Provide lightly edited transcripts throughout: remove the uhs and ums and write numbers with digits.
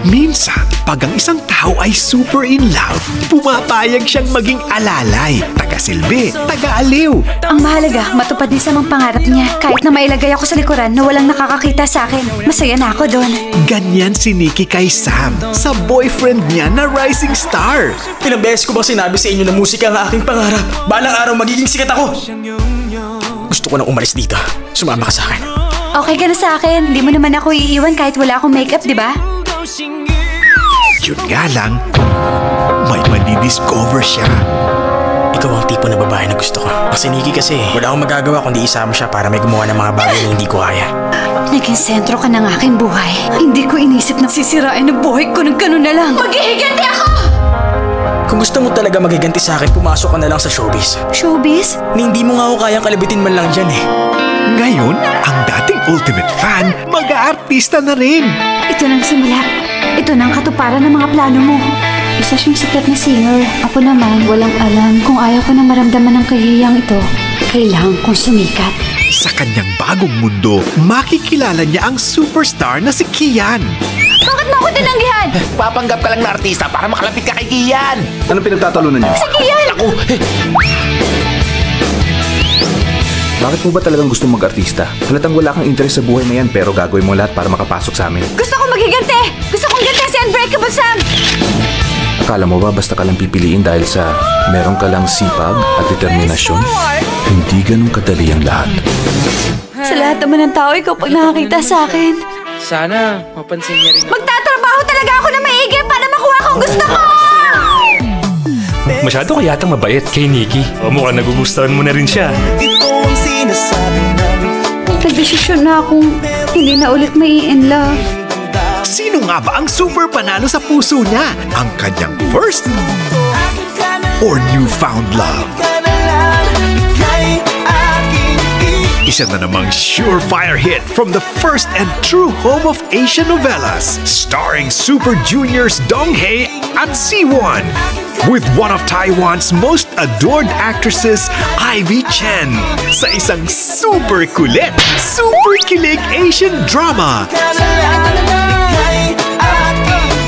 Minsan, pag ang isang tao ay super in love, pumapayag siyang maging alalay, taga-silbi, taga-aliw. Ang mahalaga, matupad din sa mga pangarap niya. Kahit na mailagay ako sa likuran na walang nakakakita sa akin, masaya na ako doon. Ganyan si Nikki kay Sam, sa boyfriend niya na rising star. Ilang beses ko bang sinabi sa inyo na musika ang aking pangarap? Balang araw magiging sikat ako. Gusto ko nang umalis dito. Sumama ka sa akin. Okay ka na sa akin. Di mo naman ako iiwan kahit wala akong makeup, di ba? Yun nga lang, may madidiscover siya. Ikaw ang tipo na babae na gusto ko. Kasi Nikki kasi, wala akong magagawa kundi isama siya para may gumawa ng mga bagay na hindi ko kaya. Naging sentro ka ng aking buhay. Hindi ko inisip na sisirain ang buhay ko ng ganun na lang. Maghihiganti ako! Kung gusto mo talaga magiganti sa akin, pumasok ka na lang sa showbiz. Showbiz? Hindi mo nga ako kayang kalabitin man lang dyan eh. Ngayon, ang dating ultimate fan, mag-aartista na rin. Ito nang simula. Ito nang katuparan ng mga plano mo. Isa siyang sikat na singer. Ako naman, walang alam. Kung ayaw ko nang maramdaman ng kahiyang ito, kailangan kong sumikat. Sa kanyang bagong mundo, makikilala niya ang superstar na si Kian. Bakit mo ako tinanggihan? Papanggap ka lang na artista para makalapit ka kay Kian. Anong pinagtatalunan niyo? Si Kian! Ako, Bakit mo ba talagang gusto mag-artista? Halatang wala kang interest sa buhay na yan pero gagawin mo lahat para makapasok sa amin. Gusto kong maghiganti! Gusto kong ganti si Unbreakable Sam! Akala mo ba basta ka lang pipiliin dahil sa meron ka lang sipag at determinasyon? Hindi ganun kadali ang lahat. Sa lahat naman ng tao, ikaw pag nakakita sa akin. Sana mapansin niya rin ako. Magtatrabaho talaga ako na maigi para makuha ko ang gusto ko! Masyado ka yatang mabait kay Nikki. O mukhang nagugustuhan mo na rin siya. Nagdesisyon na akong hindi na ulit mai-in love. Sino nga ba ang super panalo sa puso niya? Ang kanyang first or newfound love? Isa na namang surefire hit from the first and true home of Asian novellas, starring Super Juniors Dong Hae at Siwon, with one of Taiwan's most adored actresses, Ivy Chen, sa isang super kulit, super kilig Asian drama,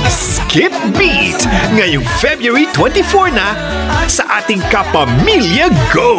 Skip Beat, ngayong February 24 na sa ating Kapamilya Go!